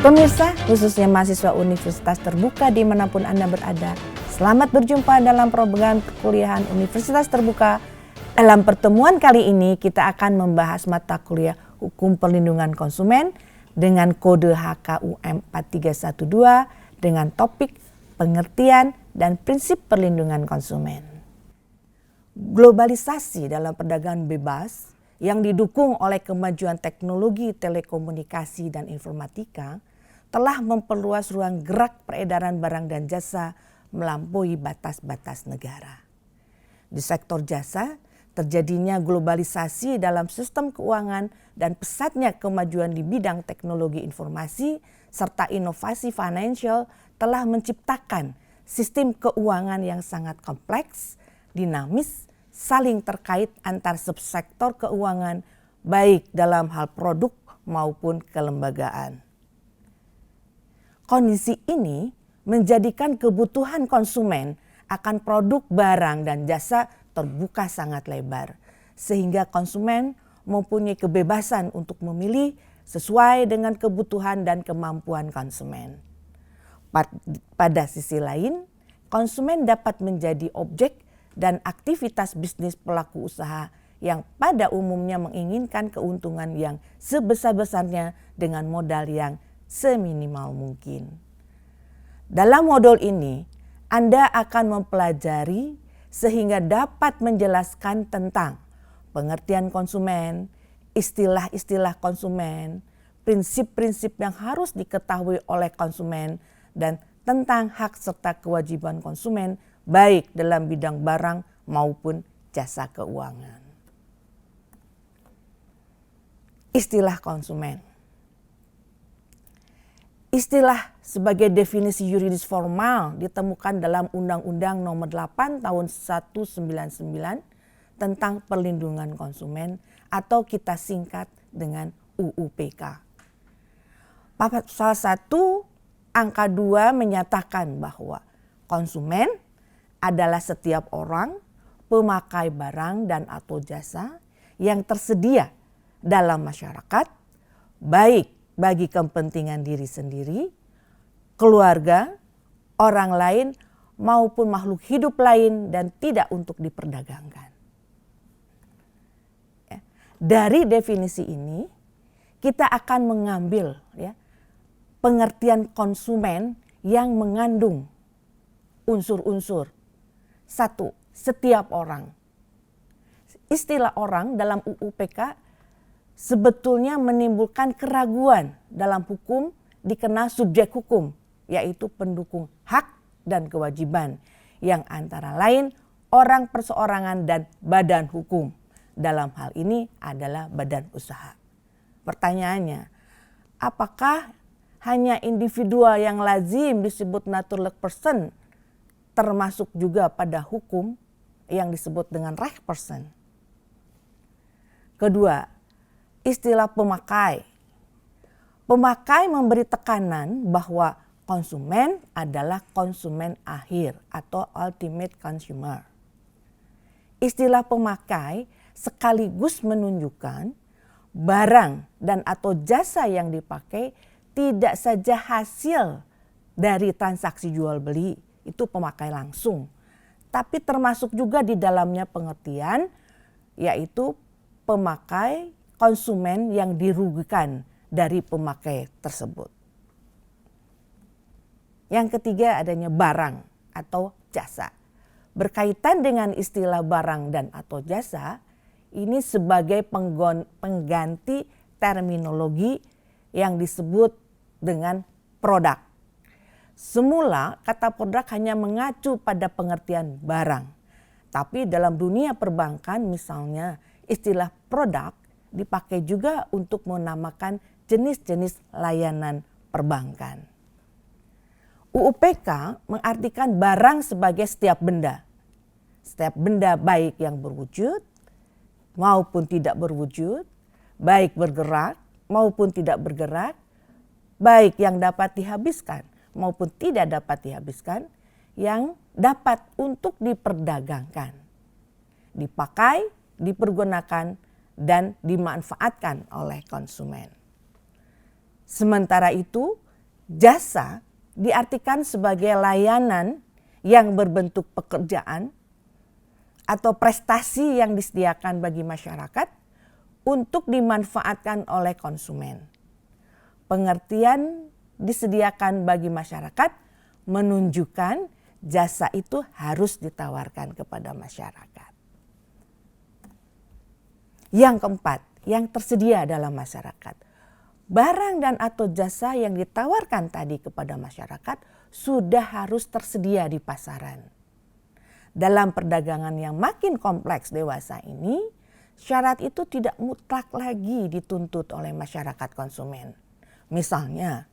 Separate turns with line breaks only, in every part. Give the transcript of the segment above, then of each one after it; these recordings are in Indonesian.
Pemirsa, khususnya mahasiswa Universitas Terbuka dimanapun Anda berada, selamat berjumpa dalam program perkuliahan Universitas Terbuka. Dalam pertemuan kali ini kita akan membahas mata kuliah Hukum Perlindungan Konsumen dengan kode HKUM 4312 dengan topik pengertian dan prinsip perlindungan konsumen. Globalisasi dalam perdagangan bebas yang didukung oleh kemajuan teknologi telekomunikasi dan informatika telah memperluas ruang gerak peredaran barang dan jasa melampaui batas-batas negara. Di sektor jasa, terjadinya globalisasi dalam sistem keuangan dan pesatnya kemajuan di bidang teknologi informasi serta inovasi financial telah menciptakan sistem keuangan yang sangat kompleks, dinamis, saling terkait antar subsektor keuangan baik dalam hal produk maupun kelembagaan. Kondisi ini menjadikan kebutuhan konsumen akan produk, barang, dan jasa terbuka sangat lebar, sehingga konsumen mempunyai kebebasan untuk memilih sesuai dengan kebutuhan dan kemampuan konsumen. Pada sisi lain, konsumen dapat menjadi objek dan aktivitas bisnis pelaku usaha yang pada umumnya menginginkan keuntungan yang sebesar-besarnya dengan modal yang seminimal mungkin. Dalam modul ini, Anda akan mempelajari sehingga dapat menjelaskan tentang pengertian konsumen, istilah-istilah konsumen, prinsip-prinsip yang harus diketahui oleh konsumen, dan tentang hak serta kewajiban konsumen baik dalam bidang barang maupun jasa keuangan. Istilah konsumen. Istilah sebagai definisi yuridis formal ditemukan dalam Undang-Undang Nomor 8 Tahun 1999 tentang Perlindungan Konsumen atau kita singkat dengan UU-PK. Pasal 1 angka 2 menyatakan bahwa konsumen adalah setiap orang pemakai barang dan atau jasa yang tersedia dalam masyarakat baik bagi kepentingan diri sendiri, keluarga, orang lain maupun makhluk hidup lain dan tidak untuk diperdagangkan. Dari definisi ini kita akan mengambil pengertian konsumen yang mengandung unsur-unsur. 1. Setiap orang. Istilah orang dalam UU-PK sebetulnya menimbulkan keraguan dalam hukum dikenal subjek hukum, yaitu pendukung hak dan kewajiban yang antara lain orang perseorangan dan badan hukum. Dalam hal ini adalah badan usaha. Pertanyaannya, apakah hanya individual yang lazim disebut naturalized person termasuk juga pada hukum yang disebut dengan right person? Kedua, istilah pemakai. Pemakai memberi tekanan bahwa konsumen adalah konsumen akhir atau ultimate consumer. Istilah pemakai sekaligus menunjukkan barang dan atau jasa yang dipakai tidak saja hasil dari transaksi jual beli, itu pemakai langsung, tapi termasuk juga di dalamnya pengertian yaitu pemakai konsumen yang dirugikan dari pemakai tersebut. Yang ketiga adanya barang atau jasa. Berkaitan dengan istilah barang dan atau jasa, ini sebagai pengganti terminologi yang disebut dengan produk. Semula kata produk hanya mengacu pada pengertian barang. Tapi dalam dunia perbankan misalnya istilah produk dipakai juga untuk menamakan jenis-jenis layanan perbankan. UU-PK mengartikan barang sebagai setiap benda. Setiap benda baik yang berwujud maupun tidak berwujud, baik bergerak maupun tidak bergerak, baik yang dapat dihabiskan maupun tidak dapat dihabiskan, yang dapat untuk diperdagangkan, dipakai, dipergunakan, dan dimanfaatkan oleh konsumen. Sementara itu, Jasa diartikan sebagai layanan yang berbentuk pekerjaan atau prestasi yang disediakan bagi masyarakat untuk dimanfaatkan oleh konsumen. Pengertian disediakan bagi masyarakat menunjukkan jasa itu harus ditawarkan kepada masyarakat. Yang keempat, yang tersedia dalam masyarakat. Barang dan atau jasa yang ditawarkan tadi kepada masyarakat sudah harus tersedia di pasaran. Dalam perdagangan yang makin kompleks dewasa ini, syarat itu tidak mutlak lagi dituntut oleh masyarakat konsumen. Misalnya,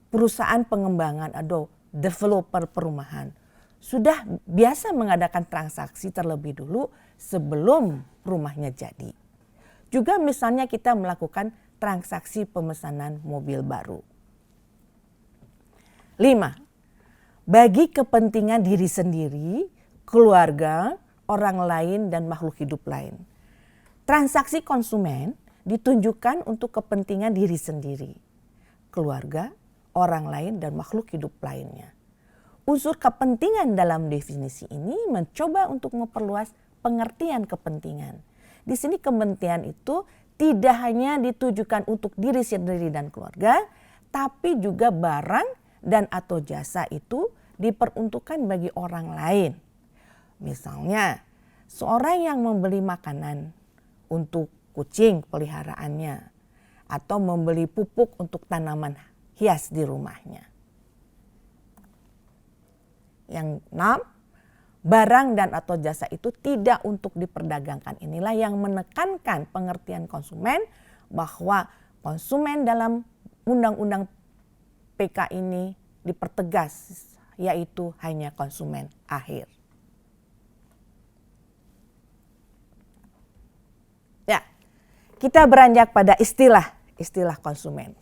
perusahaan pengembangan atau developer perumahan sudah biasa mengadakan transaksi terlebih dulu sebelum rumahnya jadi. Juga misalnya kita melakukan transaksi pemesanan mobil baru. 5. Bagi kepentingan diri sendiri, keluarga, orang lain, dan makhluk hidup lain. Transaksi konsumen ditunjukkan untuk kepentingan diri sendiri, keluarga, orang lain, dan makhluk hidup lainnya. Unsur kepentingan dalam definisi ini mencoba untuk memperluas pengertian kepentingan. Di sini kepentingan itu tidak hanya ditujukan untuk diri sendiri dan keluarga, tapi juga barang dan atau jasa itu diperuntukkan bagi orang lain. Misalnya, seorang yang membeli makanan untuk kucing peliharaannya atau membeli pupuk untuk tanaman hias di rumahnya. Yang 6, barang dan atau jasa itu tidak untuk diperdagangkan. Inilah yang menekankan pengertian konsumen bahwa konsumen dalam undang-undang PK ini dipertegas, yaitu hanya konsumen akhir. Ya, kita beranjak pada istilah konsumen.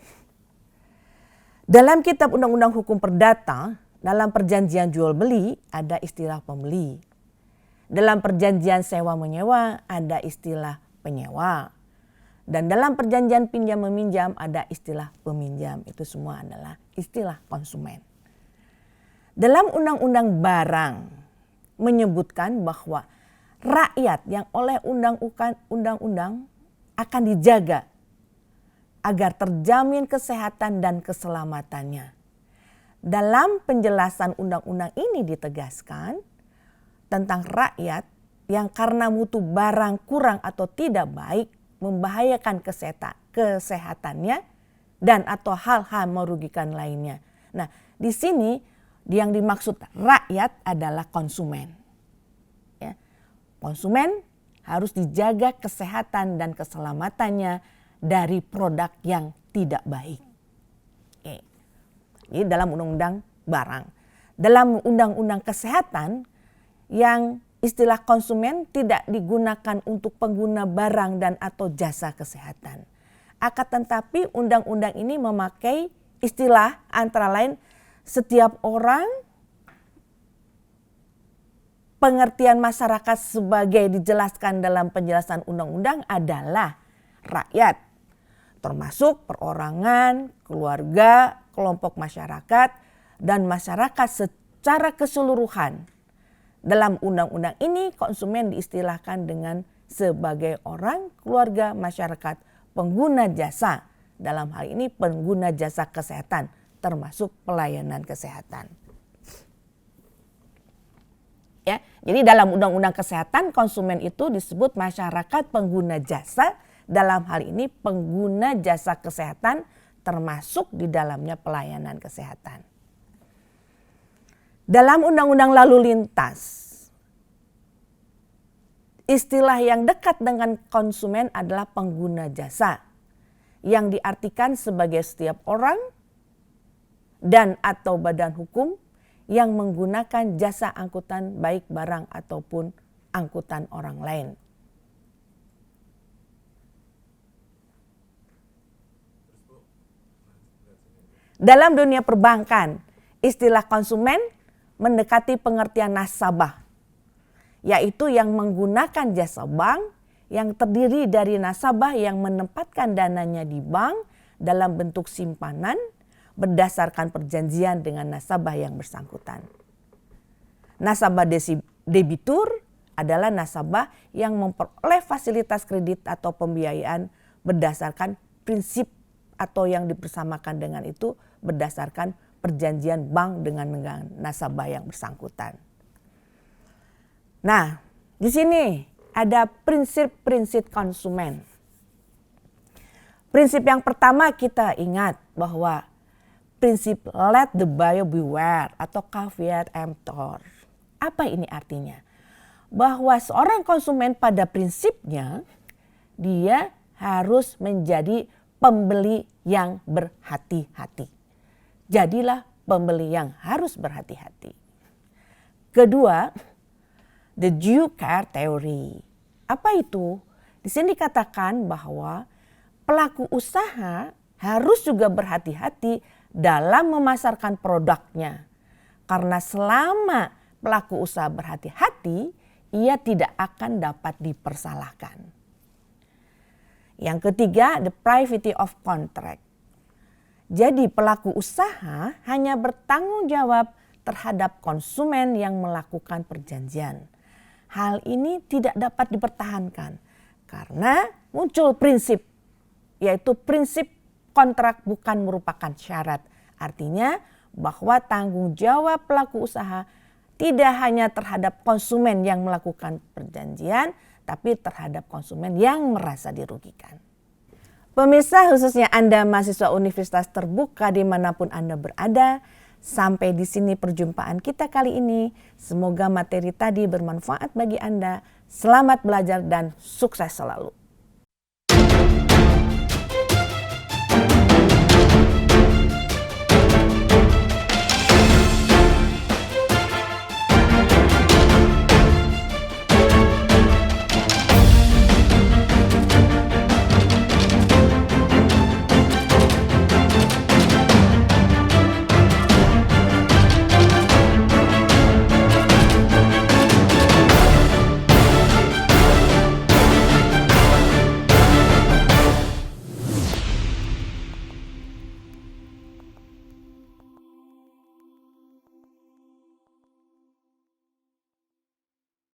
Dalam kitab Undang-Undang Hukum Perdata, dalam perjanjian jual beli ada istilah pembeli. Dalam perjanjian sewa menyewa ada istilah penyewa. Dan dalam perjanjian pinjam meminjam ada istilah peminjam. Itu semua adalah istilah konsumen. Dalam undang-undang barang menyebutkan bahwa rakyat yang oleh undang-undang akan dijaga agar terjamin kesehatan dan keselamatannya. Dalam penjelasan undang-undang ini ditegaskan tentang rakyat yang karena mutu barang kurang atau tidak baik membahayakan kesehatannya dan atau hal-hal merugikan lainnya. Nah, di sini yang dimaksud rakyat adalah konsumen. Ya. Konsumen harus dijaga kesehatan dan keselamatannya dari produk yang tidak baik. Ini dalam undang-undang barang. Dalam undang-undang kesehatan yang istilah konsumen tidak digunakan untuk pengguna barang dan atau jasa kesehatan. Akan tetapi undang-undang ini memakai istilah antara lain setiap orang, pengertian masyarakat sebagai dijelaskan dalam penjelasan undang-undang adalah rakyat, termasuk perorangan, keluarga, kelompok masyarakat, dan masyarakat secara keseluruhan. Dalam undang-undang ini konsumen diistilahkan dengan sebagai orang, keluarga, masyarakat, pengguna jasa. Dalam hal ini pengguna jasa kesehatan, termasuk pelayanan kesehatan. Ya, jadi dalam undang-undang kesehatan konsumen itu disebut masyarakat pengguna jasa, dalam hal ini pengguna jasa kesehatan termasuk di dalamnya pelayanan kesehatan. Dalam undang-undang lalu lintas, istilah yang dekat dengan konsumen adalah pengguna jasa, yang diartikan sebagai setiap orang dan atau badan hukum yang menggunakan jasa angkutan baik barang ataupun angkutan orang lain. Dalam dunia perbankan, istilah konsumen mendekati pengertian nasabah, yaitu yang menggunakan jasa bank yang terdiri dari nasabah yang menempatkan dananya di bank dalam bentuk simpanan berdasarkan perjanjian dengan nasabah yang bersangkutan. Nasabah debitur adalah nasabah yang memperoleh fasilitas kredit atau pembiayaan berdasarkan prinsip atau yang dipersamakan dengan itu berdasarkan perjanjian bank dengan nasabah yang bersangkutan. Nah, di sini ada prinsip-prinsip konsumen. Prinsip yang pertama kita ingat bahwa prinsip let the buyer beware atau caveat emptor. Apa ini artinya? Bahwa seorang konsumen pada prinsipnya dia harus menjadi pembeli yang berhati-hati. Jadilah pembeli yang harus berhati-hati. Kedua, the due care theory. Apa itu? Di sini dikatakan bahwa pelaku usaha harus juga berhati-hati dalam memasarkan produknya. Karena selama pelaku usaha berhati-hati, ia tidak akan dapat dipersalahkan. Yang ketiga, the privity of contract. Jadi pelaku usaha hanya bertanggung jawab terhadap konsumen yang melakukan perjanjian. Hal ini tidak dapat dipertahankan karena muncul prinsip, yaitu prinsip kontrak bukan merupakan syarat. Artinya bahwa tanggung jawab pelaku usaha tidak hanya terhadap konsumen yang melakukan perjanjian, tapi terhadap konsumen yang merasa dirugikan. Pemirsa, khususnya Anda mahasiswa Universitas Terbuka dimanapun Anda berada, sampai di sini perjumpaan kita kali ini. Semoga materi tadi bermanfaat bagi Anda. Selamat belajar dan sukses selalu.